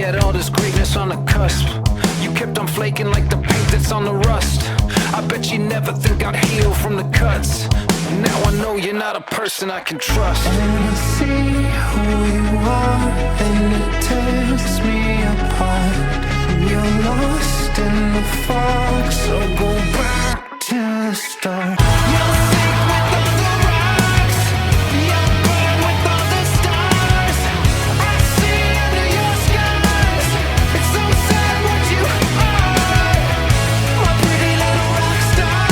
had all this greatness on the cusp. You kept on flaking like the paint that's on the rust. I bet you never think I'd heal from the cuts. Now I know you're not a person I can trust. And I see who you are, and it tears me apart. You're lost in the fog, so go back to the start. You'll sink with all the rocks, you'll burn with all the stars. I see under your skies, it's so sad what you are. My pretty little rock star,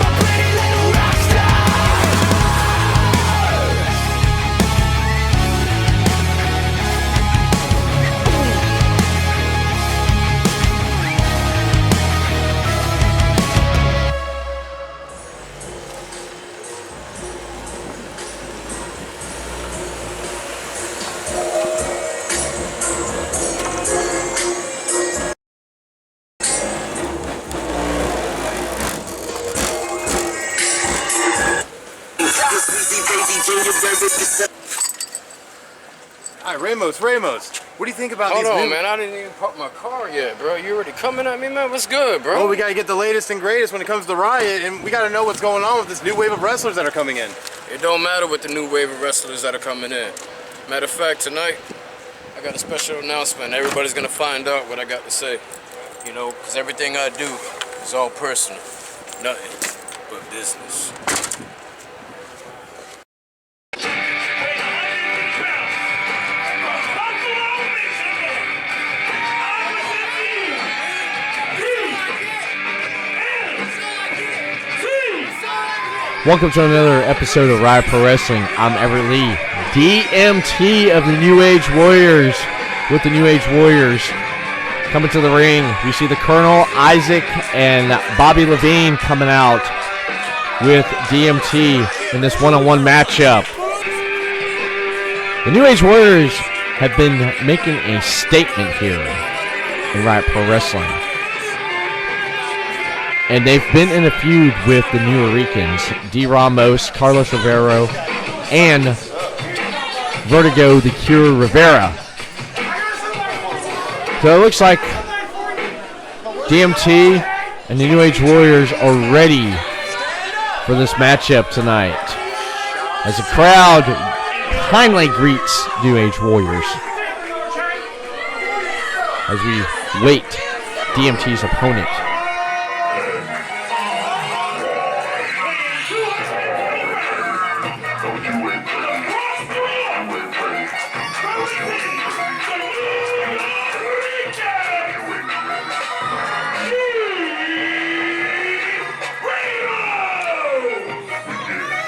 my pretty little rock star. All right, Ramos, what do you think about Hold these on, new... man, I didn't even park my car yet, bro. You already coming at me, man? What's good, bro? Well, we gotta get the latest and greatest when it comes to Riot, and we gotta know what's going on with this new wave of wrestlers that are coming in. It don't matter with the new wave of wrestlers that are coming in. Matter of fact, tonight, I got a special announcement. Everybody's gonna find out what I got to say. You know, because everything I do is all personal. Nothing but business. Welcome to another episode of Riot Pro Wrestling. I'm Everett Lee, DMT of the New Age Warriors, with the New Age Warriors. Coming to the ring, we see the Colonel, Isaac, and Bobby Levine coming out with DMT in this one-on-one matchup. The New Age Warriors have been making a statement here in Riot Pro Wrestling. And they've been in a feud with the Nuyoricanz, D.Ramos, Carlos Rivera, and Vertigo, the Cure Rivera. So it looks like DMT and the New Age Warriors are ready for this matchup tonight, as the crowd kindly greets New Age Warriors as we wait DMT's opponent.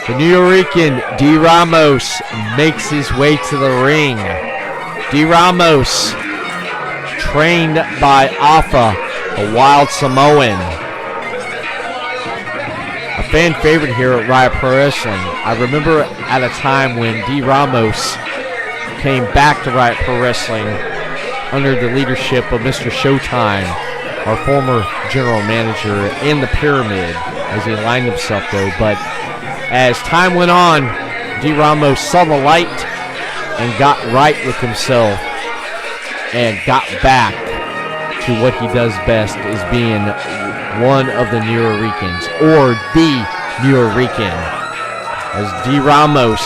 The Nuyorican D.Ramos makes his way to the ring. D.Ramos, trained by Alpha, a wild Samoan. A fan favorite here at Riot Pro Wrestling. I remember at a time when D.Ramos came back to Riot Pro Wrestling under the leadership of Mr. Showtime, our former general manager in the Pyramid, as he aligned himself though. But as time went on, D.Ramos saw the light and got right with himself and got back to what he does best, is being one of the Nuyoricanz, or the Nuyorican. As D.Ramos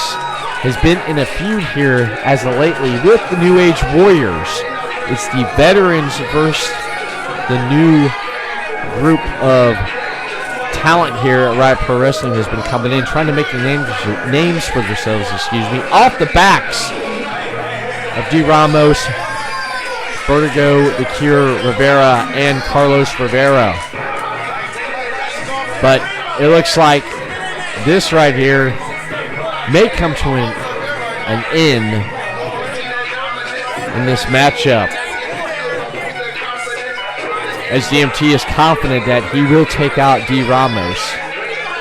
has been in a feud here as of lately with the New Age Warriors. It's the veterans versus the new group of talent here at Riot Pro Wrestling has been coming in, trying to make names for themselves, off the backs of D.Ramos, Vertigo, the Cure Rivera, and Carlos Rivera. But it looks like this right here may come to an end in this matchup, as DMT is confident that he will take out D.Ramos.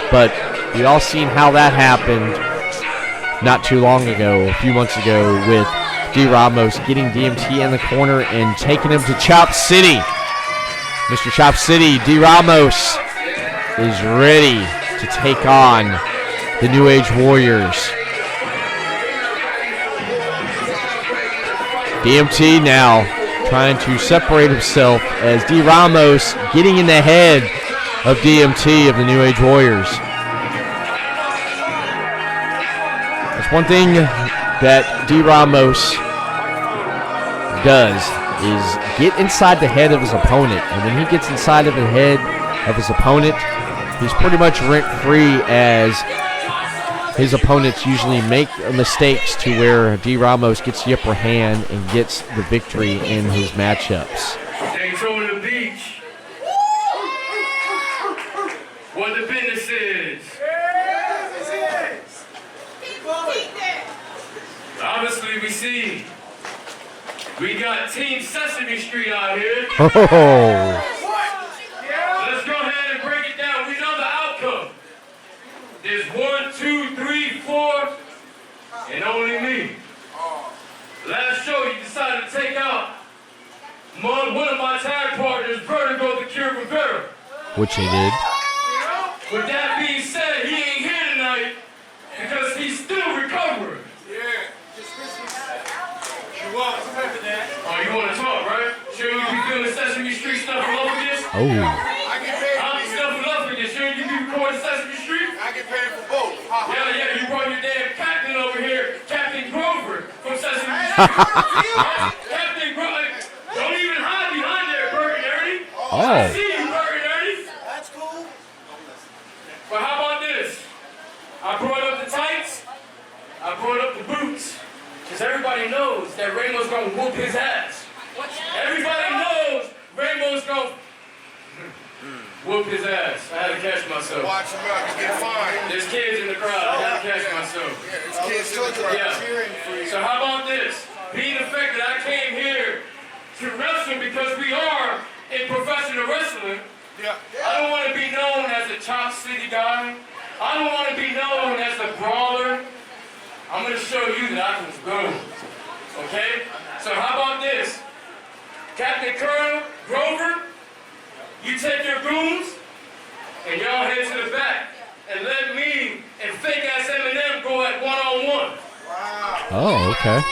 But we all seen how that happened not too long ago, a few months ago, with D.Ramos getting DMT in the corner and taking him to Chop City. Mr. Chop City, D.Ramos is ready to take on the New Age Warriors. DMT now trying to separate himself as D.Ramos getting in the head of DMT of the New Age Warriors. That's one thing that D.Ramos does is get inside the head of his opponent. And when he gets inside of the head of his opponent, he's pretty much rent-free, as his opponents usually make mistakes to where D.Ramos gets the upper hand and gets the victory in his matchups. Daytona Beach. What the business is. Obviously, we got Team Sesame Street out here. Oh. Let's go ahead and break it down. We know the outcome. There's 1, 2, 3, 4, and only me. Last show, you decided to take out one of my tag partners, Vertigo the Cure Rivera. Which he did. With that being said, he ain't here tonight because he's still recovering. Oh, you want to talk, right? Sure you be doing Sesame Street stuff all over this? Oh. I get paid. I'm stuffing up for this. Sure you be recording Sesame Street? I get paid for both. Yeah, you brought your damn captain over here, Captain Grover from Sesame Street. Captain Grover. Don't even hide behind there, Bert and Ernie. I see you, Bert and Ernie. That's cool. But how about this? I brought up the tights. I brought up the boots. Because everybody knows that Rainbow's gonna whoop his ass. Everybody knows Rainbow's gonna whoop his ass. I had to catch myself. Watch him out, you get fined. There's kids in the crowd. I had to catch myself. Yeah, there's kids in the crowd cheering for you. So how about this? Being the fact that I came here to wrestle because we are in professional wrestling, I don't want to be known as the Chop City guy. I don't want to be known as the brawler. I'm going to show you that I can go. Okay? So how about this? Captain Colonel Grover, you take your goons and y'all head to the back and let me and fake-ass Eminem go at one-on-one. Wow. Oh, okay.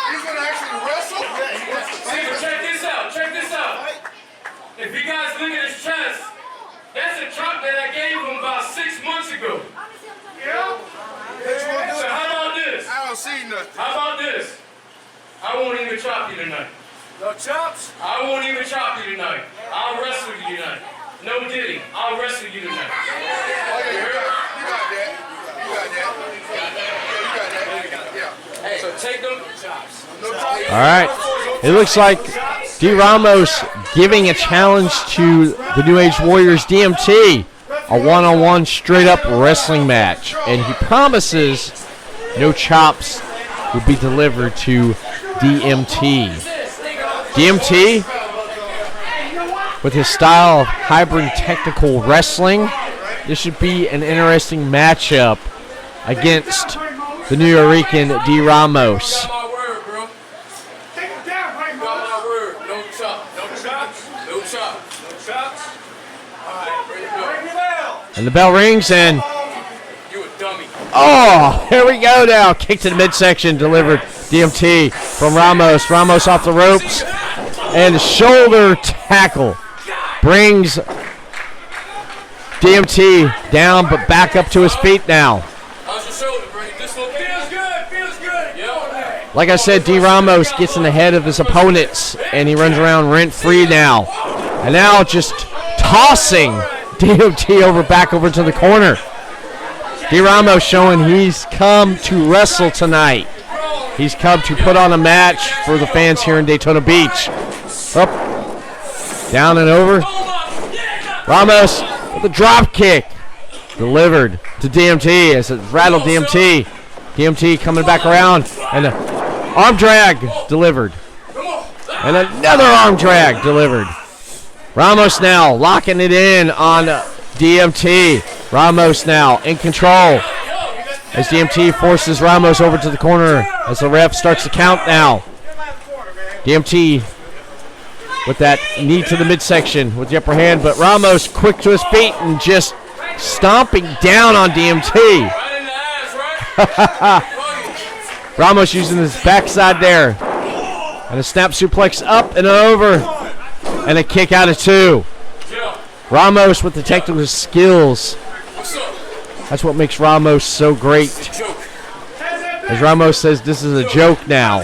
He's going to actually wrestle? See, but check this out. Check this out. If you guys look at his chest, that's a chop that I gave him about 6 months ago. Yeah. So how about this? I don't see nothing. How about this? I won't even chop you tonight. No chops? I won't even chop you tonight. I'll wrestle you tonight. No kidding. I'll wrestle you tonight. Oh, yeah, you got that. You got that. Yeah. Hey, so take them chops. No chops. All right. It looks like D.Ramos giving a challenge to the New Age Warriors DMT. A one-on-one straight-up wrestling match. And he promises no chops will be delivered to DMT. DMT, with his style of hybrid technical wrestling, this should be an interesting matchup against the Nuyorican D.Ramos. Got my word, bro. Take him down, right, Got my word. No chop. No chops? No chop. No chops? All right, Ready to go. ring the bell. And the bell rings, and You a dummy. oh, here we go now. Kick to the midsection, delivered DMT from Ramos. Ramos off the ropes, and shoulder tackle brings DMT down, but back up to his feet now. How's your shoulder, bro? You dislocated? Feels good. Yeah. Like I said, D.Ramos gets in the head of his opponents, and he runs around rent-free now. And now just tossing DMT back over to the corner. D.Ramos showing he's come to wrestle tonight. He's come to put on a match for the fans here in Daytona Beach. Up, down and over. Ramos with a drop kick. Delivered to DMT as it rattled DMT. DMT coming back around, and an arm drag delivered. And another arm drag delivered. Ramos now locking it in on DMT. Ramos now in control as DMT forces Ramos over to the corner as the ref starts to count now. DMT with that knee to the midsection with the upper hand, but Ramos quick to his feet and just stomping down on DMT. Right in the ass, right? Ramos using his backside there. And a snap suplex up and over. And a kick out of 2. Ramos with the technical skills. That's what makes Ramos so great. As Ramos says, this is a joke now.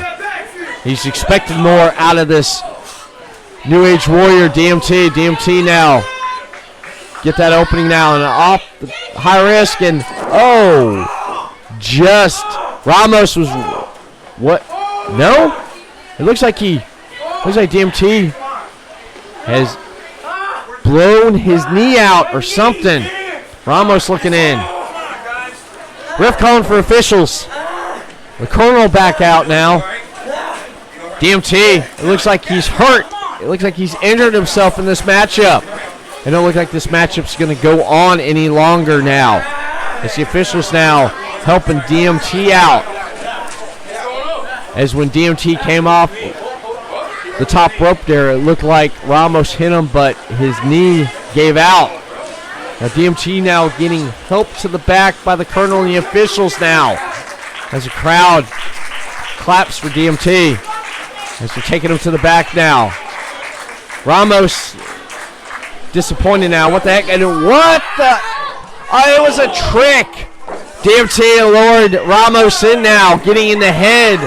He's expecting more out of this New Age Warrior DMT. DMT now. Get that opening now. And off the high risk. And, just Ramos was, what? No? It looks like DMT has blown his knee out or something. Ramos looking in. Ref calling for officials. The Colonel back out now. DMT, it looks like he's hurt. It looks like he's injured himself in this matchup. It don't look like this matchup's going to go on any longer now. It's the officials now helping DMT out. As when DMT came off the top rope there, it looked like Ramos hit him, but his knee gave out. Now DMT now getting help to the back by the Colonel and the officials now. As the crowd claps for DMT. As they're taking him to the back now. Ramos disappointed now. What the heck? And what the? Oh, it was a trick. DMT lured Ramos in now. Getting in the head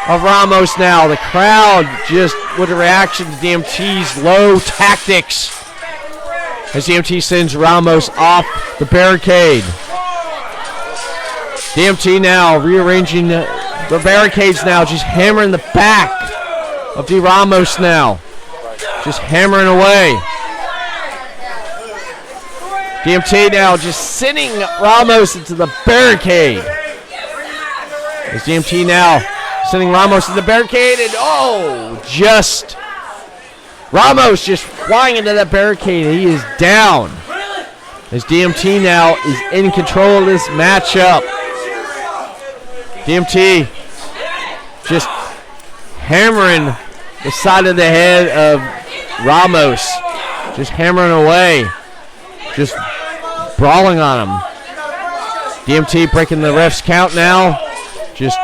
of Ramos now. The crowd just with a reaction to DMT's low tactics. As DMT sends Ramos off the barricade. DMT now rearranging the barricades now. Just hammering the back of D.Ramos now. Just hammering away. DMT now just sending Ramos into the barricade. As DMT now sending Ramos into the barricade, and just Ramos just flying into that barricade. He is down. As DMT now is in control of this matchup. DMT just hammering the side of the head of Ramos. Just hammering away. Just brawling on him. DMT breaking the ref's count now. Just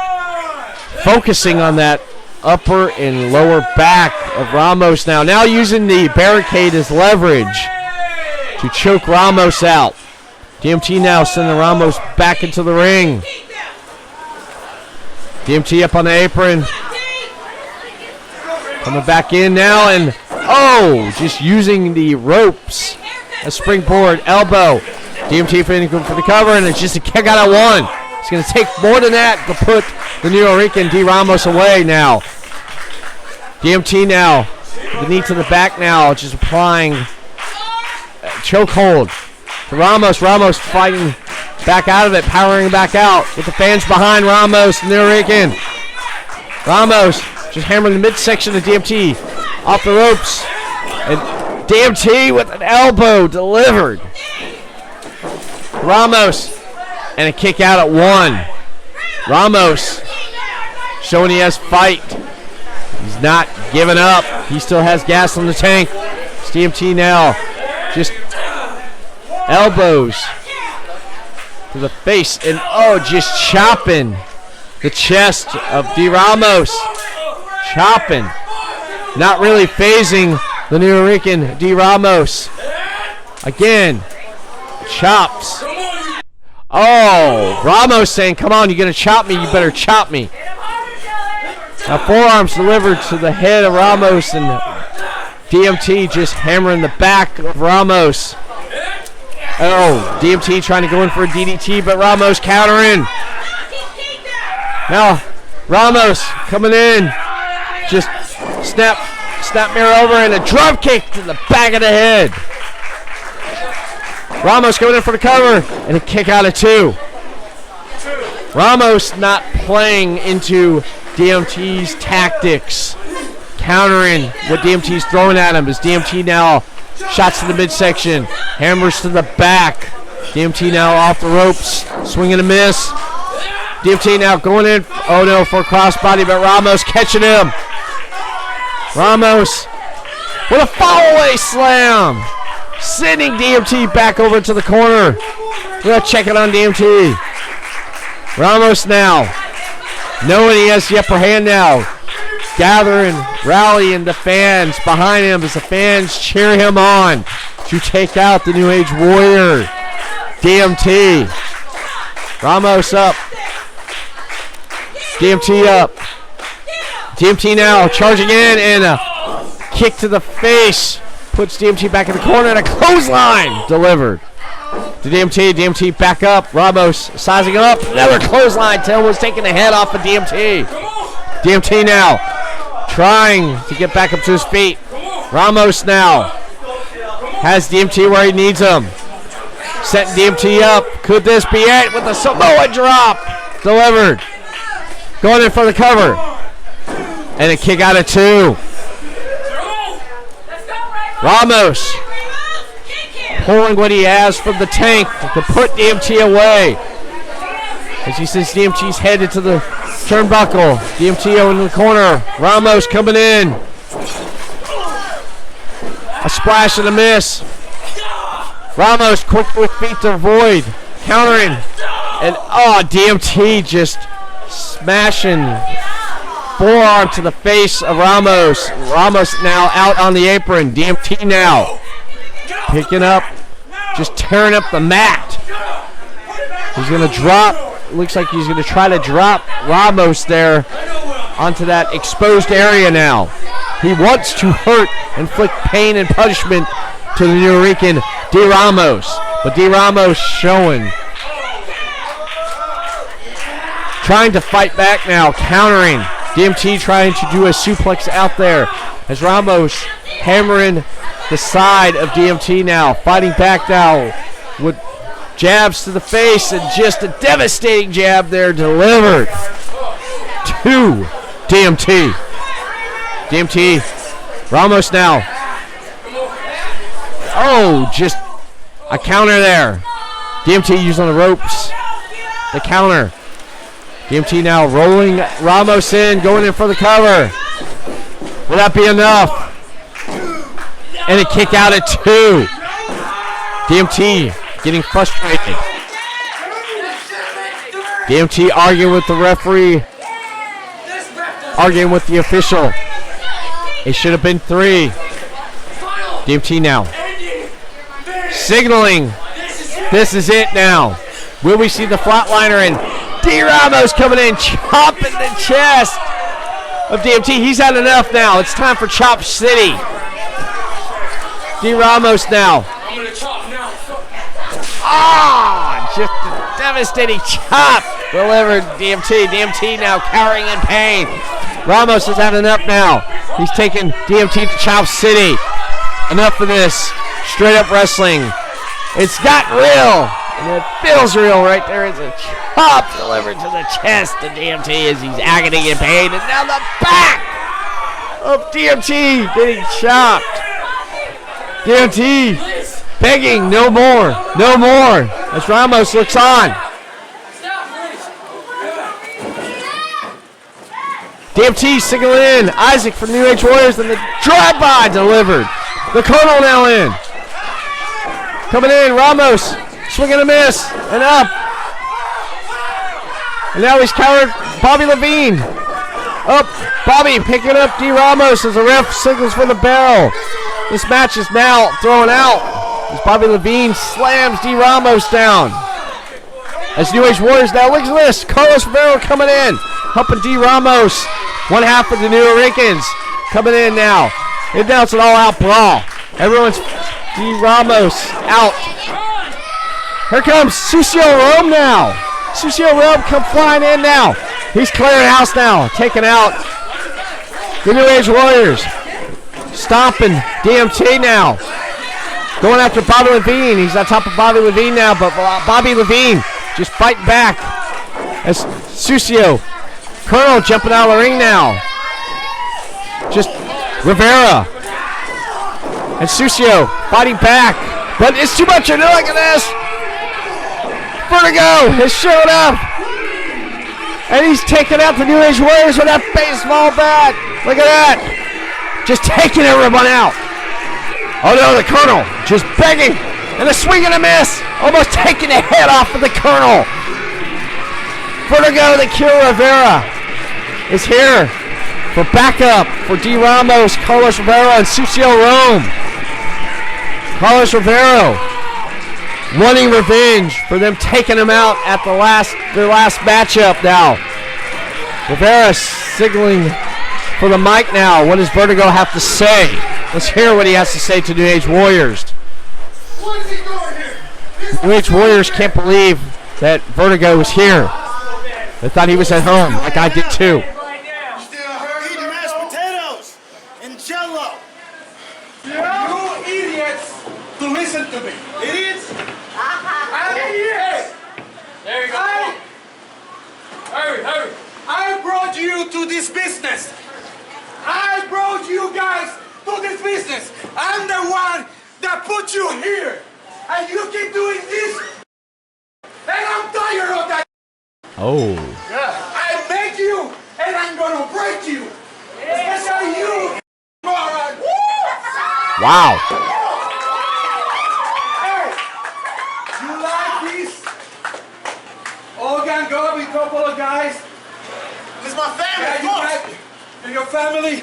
focusing on that upper and lower back of Ramos now. Now using the barricade as leverage to choke Ramos out. DMT now sending Ramos back into the ring. DMT up on the apron. Coming back in now and just using the ropes. A springboard elbow. DMT for the cover, and it's just a kick out of 1. It's going to take more than that to put the Nuyorican D.Ramos away now. DMT now, the knee to the back now, just applying chokehold to Ramos. Ramos fighting back out of it, powering back out with the fans behind Ramos, Nuyorican. Ramos just hammering the midsection of DMT off the ropes. And DMT with an elbow delivered. Ramos and a kick out at 1. Ramos showing he has fight. He's not giving up. He still has gas in the tank. It's DMT now. Just elbows to the face and just chopping the chest of D.Ramos. Chopping. Not really phasing the Nuyorican D.Ramos. Again. Chops. Ramos saying, come on, you're going to chop me, you better chop me. Now forearms delivered to the head of Ramos, and DMT just hammering the back of Ramos. DMT trying to go in for a DDT, but Ramos countering. Now Ramos coming in. Just snap mirror over and a drop kick to the back of the head. Ramos going in for the cover and a kick out of 2. Ramos not playing into DMT's tactics, countering what DMT's throwing at him. As DMT now shots to the midsection, hammers to the back. DMT now off the ropes, swing and a miss. DMT now going in, for a crossbody, but Ramos catching him. Ramos with a fall-away slam, sending DMT back over to the corner. We're going to check it on DMT. Ramos now, knowing he has the upper hand now, gathering, rallying the fans behind him as the fans cheer him on to take out the New Age Warrior, DMT. Ramos up. DMT up. DMT now charging in, and a kick to the face puts DMT back in the corner, and a clothesline delivered to DMT. DMT back up. Ramos sizing him up. Another clothesline. Tailwood's taking the head off of DMT. DMT now trying to get back up to his feet. Ramos now has DMT where he needs him. Setting DMT up. Could this be it with the Samoa drop? Delivered. Going in for the cover. And a kick out of 2. Ramos pulling what he has from the tank to put DMT away. As he sends DMT's headed to the turnbuckle. DMT in the corner. Ramos coming in. A splash and a miss. Ramos quick with feet to avoid. Countering. And DMT just smashing forearm to the face of Ramos. Ramos now out on the apron. DMT now picking up, just tearing up the mat. He's going to drop. Looks like he's going to try to drop Ramos there onto that exposed area now. He wants to hurt, inflict pain and punishment to the Nuyorican D.Ramos. But D.Ramos showing. Trying to fight back now, countering. DMT trying to do a suplex out there as Ramos hammering the side of DMT now. Fighting back now with jabs to the face and just a devastating jab there delivered to DMT. DMT. Ramos now. Just a counter there. DMT using the ropes. The counter. DMT now rolling Ramos in, going in for the cover. Will that be enough? And a kick out at 2. DMT getting frustrated. DMT arguing with the referee. Arguing with the official. It should have been 3. DMT now signaling. This is it now. Will we see the flatliner in? D.Ramos coming in, chopping the chest of DMT. He's had enough now. It's time for Chop City. D.Ramos now. Just a devastating chop delivered DMT. DMT now cowering in pain. Ramos has had enough now. He's taking DMT to Chop City. Enough of this. Straight up wrestling. It's got real. And it feels real right there. It's a chop delivered to the chest of DMT as he's agony and pain. And now the back of DMT getting chopped. DMT begging no more. No more. As Ramos looks on. DMT signaling in. Isaac from New Age Warriors and the drive-by delivered. The Colonel now in. Coming in. Ramos. Swinging a miss, and up. And now he's countered Bobby Levine. Up, Bobby picking up D.Ramos as the ref signals for the bell. This match is now thrown out as Bobby Levine slams D.Ramos down. As New Age Warriors now, look at this. Carlos Rivera coming in, helping D.Ramos. One half of the Nuyoricanz coming in now. And now it's an all-out brawl. Everyone's D.Ramos out. Here comes Sucio Rome now. Sucio Rome come flying in now. He's clearing house now, taking out the New Age Warriors. Stomping DMT now. Going after Bobby Levine. He's on top of Bobby Levine now, but Bobby Levine just fighting back. As Sucio. Colonel jumping out of the ring now. Just Rivera. And Sucio fighting back. But it's too much. Look at this. Vertigo has showed up. And he's taking out the New Age Warriors with that baseball bat. Look at that. Just taking everyone out. Oh no, the Colonel just begging. And a swing and a miss. Almost taking the head off of the Colonel. Vertigo, the Kill Rivera is here. for backup for D.Ramos, Carlos Rivera, and Sucio Rome. Carlos Rivera wanting revenge for them taking him out at their last matchup now. Rivera signaling for the mic now. What does Vertigo have to say? Let's hear what he has to say to New Age Warriors. What is he doing here? New Age Warriors can't believe that Vertigo was here. They thought he was at home, like I did too. Eating mashed potatoes and jello. You idiots to listen to me. Idiots? Idiots! There you go. Hurry. I brought you to this business. I brought you guys to this business. I'm the one that put you here. And you keep doing this. And I'm tired of that. Oh. I make you, and I'm gonna break you. Especially you, moron. Wow. Hey, you like this? All gang go with a couple of guys. This is my family, Yeah, of you course. guys and your family.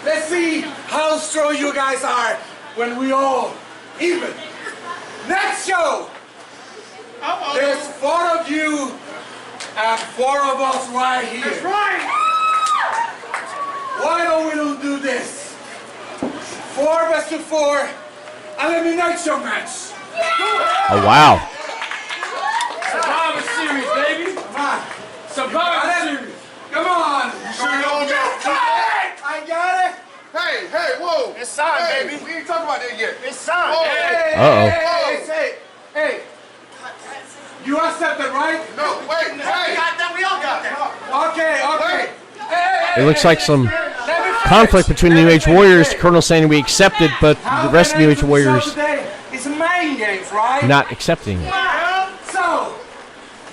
Let's see how strong you guys are when we all even. Next show, there's 4 of you and 4 of us right here. That's right. Why don't we do this? 4 vs. 4 elimination match. Oh, wow. Survivor Series, baby. Come on. Survivor Series. Come on. You sure you don't get I got it. Hey, whoa. It's signed, Hey, baby. we ain't talking about that yet. It's signed. Whoa. Hey, Uh-oh. hey. You accept it, right? No, wait, We hey. got that. We all got that. Okay. Hey. It looks like some Let me conflict finish. between the New Let me Age finish. Warriors. Colonel saying we accepted, but How the rest of the New Age the Warriors show today is mind games, right? not accepting it. So,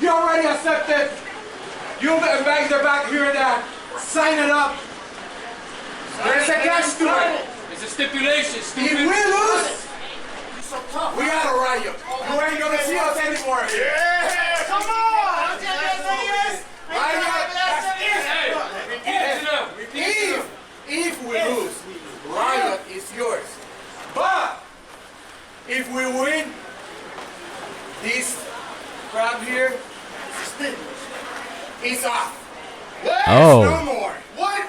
you already accepted. You back the back here that sign it up. There's a catch to it. It's a stipulation, If we lose, we got a riot. You ain't gonna see us anymore. Yeah. Come on. Riot, that's Hey, repeat it to them. Repeat it to them. if we lose, riot is yours. But if we win, this crap here is off. Oh. No more. What?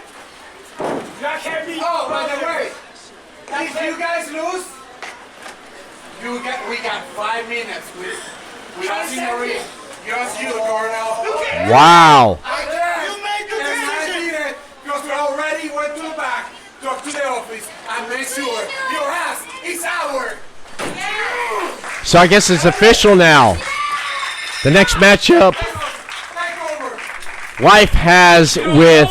That can't be. Oh, by the way, if you guys lose, we got 5 minutes with us in the ring. Just you, Darnell. Wow. You made the And I decision. did it because we already went to the back, talked to the office, and made sure your ass is ours. So I guess it's official now. The next matchup Take over. Life has with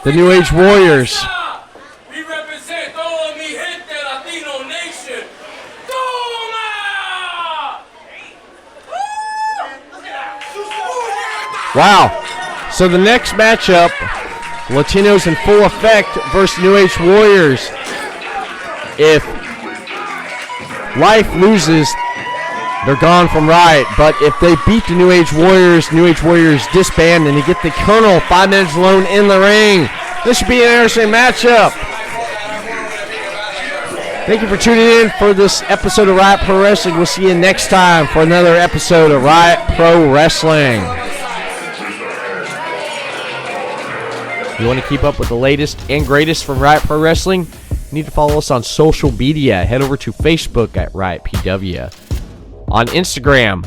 the New Age Warriors. We represent all mi gente Latino nation. Toma! Wow. So the next matchup, Latinos in full effect versus New Age Warriors. If Life loses, they're gone from Riot. But if they beat the New Age Warriors disband and they get the Colonel 5 minutes alone in the ring. This should be an interesting matchup. Thank you for tuning in for this episode of Riot Pro Wrestling. We'll see you next time for another episode of Riot Pro Wrestling. You want to keep up with the latest and greatest from Riot Pro Wrestling? You need to follow us on social media. Head over to Facebook at Riot PW. On Instagram,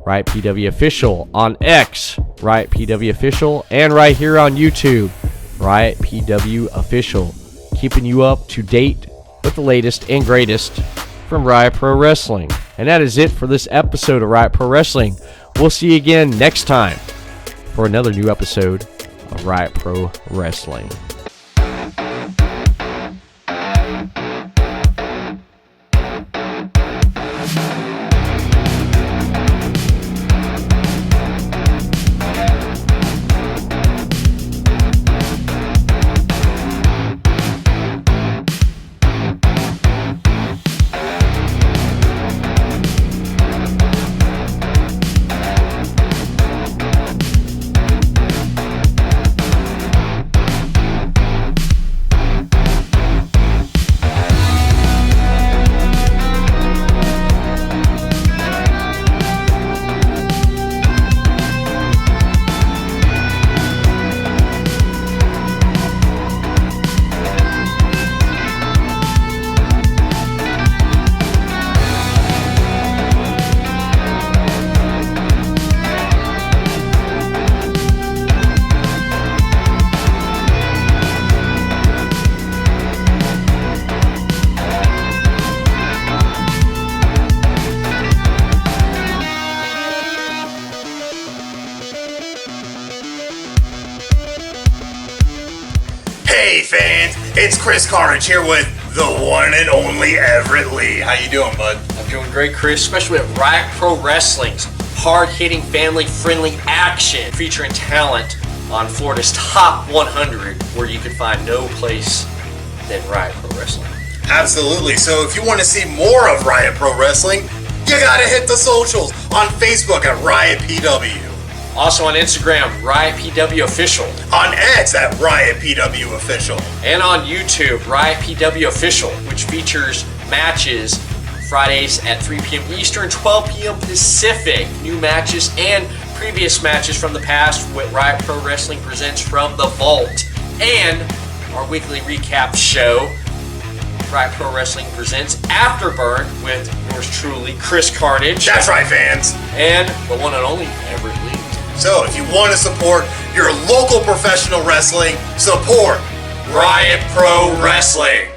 Riot PW Official. On X, Riot PW Official. And right here on YouTube, Riot PW Official. Keeping you up to date with the latest and greatest from Riot Pro Wrestling. And that is it for this episode of Riot Pro Wrestling. We'll see you again next time for another new episode of Riot Pro Wrestling. It's Chris Carnage here with the one and only Everett Lee. How you doing, bud? I'm doing great, Chris, especially at Riot Pro Wrestling's hard-hitting, family-friendly action featuring talent on Florida's top 100, where you can find no place than Riot Pro Wrestling. Absolutely. So if you want to see more of Riot Pro Wrestling, you gotta hit the socials. On Facebook at Riot PW. Also on Instagram, Riot PW Official. On X at Riot PW Official. And on YouTube, Riot PW Official, which features matches Fridays at 3 p.m. Eastern, 12 p.m. Pacific. New matches and previous matches from the past with Riot Pro Wrestling presents From the Vault. And our weekly recap show, Riot Pro Wrestling presents Afterburn with yours truly, Chris Carnage. That's right, fans. And the one and only Everett Lee. So if you want to support your local professional wrestling, support Riot Pro Wrestling.